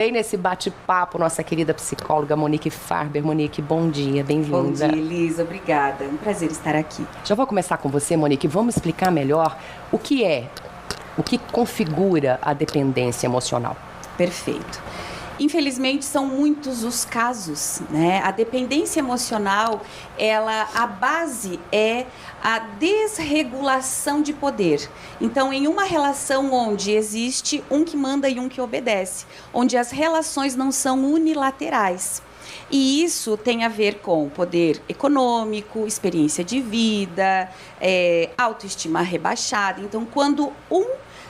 E nesse bate-papo, nossa querida psicóloga Monique Farber. Monique, bom dia, bem-vinda. Bom dia, Elisa, obrigada. É um prazer estar aqui. Já vou começar com você, Monique. Vamos explicar melhor o que configura a dependência emocional. Perfeito. Infelizmente, são muitos os casos, né? A dependência emocional, a base é a desregulação de poder. Então, em uma relação onde existe um que manda e um que obedece, onde as relações não são unilaterais. E isso tem a ver com poder econômico, experiência de vida, autoestima rebaixada. Então, quando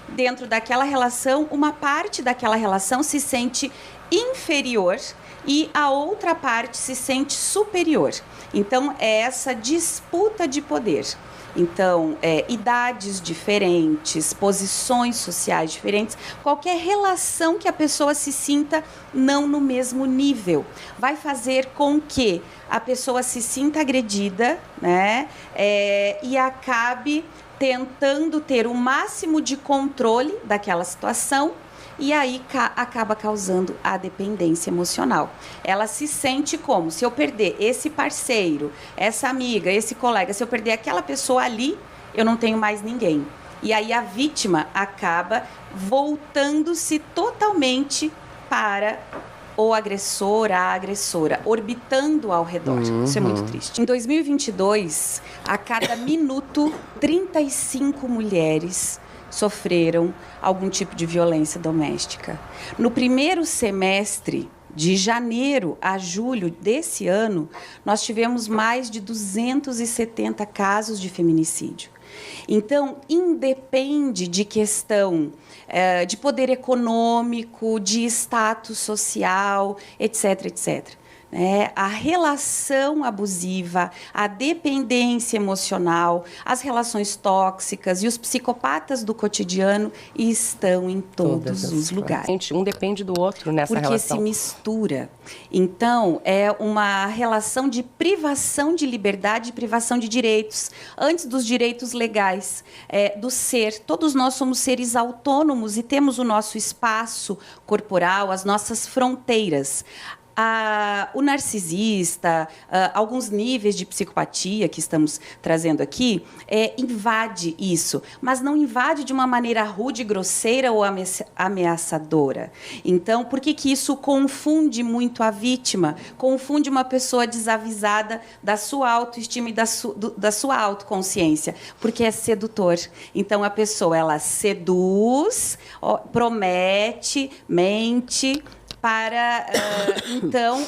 dentro daquela relação, uma parte daquela relação se sente inferior e a outra parte se sente superior. Então, é essa disputa de poder. Então, idades diferentes, posições sociais diferentes, qualquer relação que a pessoa se sinta não no mesmo nível, vai fazer com que a pessoa se sinta agredida, né? E acabe tentando ter o máximo de controle daquela situação e aí acaba causando a dependência emocional. Ela se sente como, se eu perder esse parceiro, essa amiga, esse colega, se eu perder aquela pessoa ali, eu não tenho mais ninguém. E aí a vítima acaba voltando-se totalmente para o agressor, a agressora, orbitando ao redor. Isso é muito triste. Em 2022, a cada minuto, 35 mulheres sofreram algum tipo de violência doméstica. No primeiro semestre, de janeiro a julho desse ano, nós tivemos mais de 270 casos de feminicídio. Então, independe de questão de poder econômico, de status social, etc., etc. A relação abusiva, a dependência emocional, as relações tóxicas e os psicopatas do cotidiano estão em todos os lugares. Um depende do outro nessa relação. Porque se mistura. Então, é uma relação de privação de liberdade e privação de direitos, antes dos direitos legais, do ser. Todos nós somos seres autônomos e temos o nosso espaço corporal, as nossas fronteiras. O narcisista, alguns níveis de psicopatia que estamos trazendo aqui, invade isso, mas não invade de uma maneira rude, grosseira ou ameaçadora. Então, por que isso confunde muito a vítima? Confunde uma pessoa desavisada da sua autoestima e da sua autoconsciência, porque é sedutor. Então, a pessoa, ela seduz, promete, mente, para, então,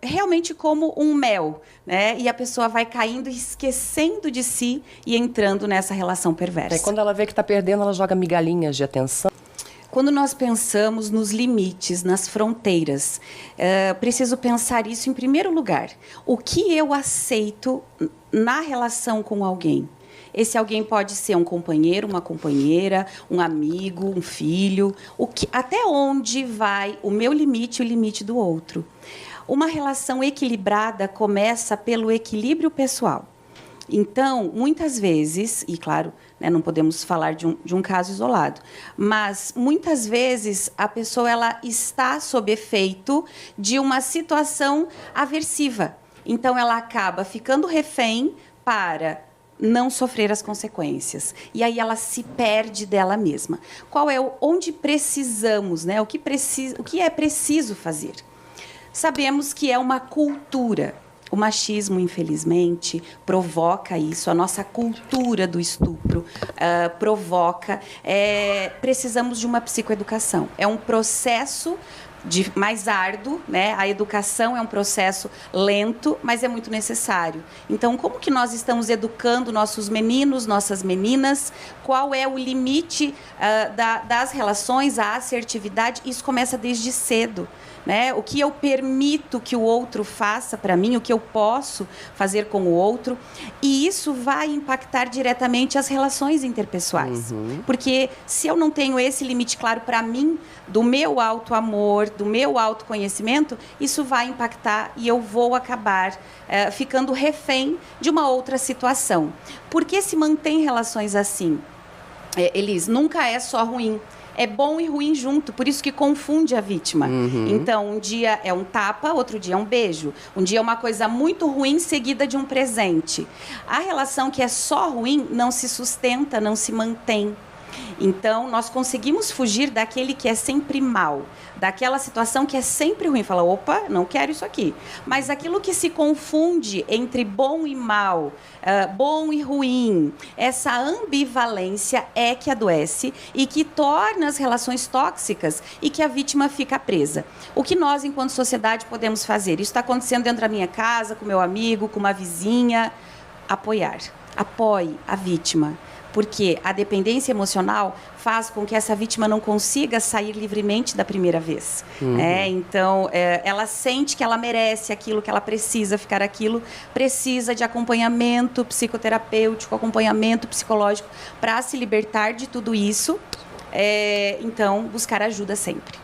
realmente como um mel, né? E a pessoa vai caindo, esquecendo de si e entrando nessa relação perversa. E quando ela vê que está perdendo, ela joga migalhinhas de atenção. Quando nós pensamos nos limites, nas fronteiras, preciso pensar isso em primeiro lugar. O que eu aceito na relação com alguém? Esse alguém pode ser um companheiro, uma companheira, um amigo, um filho. Até onde vai o meu limite e o limite do outro? Uma relação equilibrada começa pelo equilíbrio pessoal. Então, muitas vezes, e claro, né, não podemos falar de um caso isolado, mas muitas vezes a pessoa ela está sob efeito de uma situação aversiva. Então, ela acaba ficando refém para não sofrer as consequências. E aí ela se perde dela mesma. Onde precisamos, né? O que é preciso fazer? Sabemos que é uma cultura. O machismo, infelizmente, provoca isso. A nossa cultura do estupro provoca. Precisamos de uma psicoeducação. É um processo mais árduo, né? A educação é um processo lento, mas é muito necessário. Então, como que nós estamos educando nossos meninos, nossas meninas? Qual é o limite das relações, a assertividade? Isso começa desde cedo, né? O que eu permito que o outro faça para mim, o que eu posso fazer com o outro. E isso vai impactar diretamente as relações interpessoais. Porque se eu não tenho esse limite claro para mim, do meu auto-amor, do meu autoconhecimento, isso vai impactar e eu vou acabar ficando refém de uma outra situação. Por que se mantém relações assim? Elis, nunca é só ruim. é bom e ruim junto, por isso que confunde a vítima. Então, um dia é um tapa, outro dia é um beijo. Um dia é uma coisa muito ruim seguida de um presente. A relação que é só ruim não se sustenta, não se mantém. Então, nós conseguimos fugir daquele que é sempre mal, daquela situação que é sempre ruim. Fala, opa, não quero isso aqui. Mas aquilo que se confunde entre bom e mal, bom e ruim, essa ambivalência é que adoece e que torna as relações tóxicas e que a vítima fica presa. O que nós, enquanto sociedade, podemos fazer? Isso está acontecendo dentro da minha casa, com meu amigo, com uma vizinha. Apoiar. Apoie a vítima. Porque a dependência emocional faz com que essa vítima não consiga sair livremente da primeira vez. Então, ela sente que ela merece aquilo, que ela precisa ficar aquilo, precisa de acompanhamento psicoterapêutico, acompanhamento psicológico para se libertar de tudo isso. Então, buscar ajuda sempre.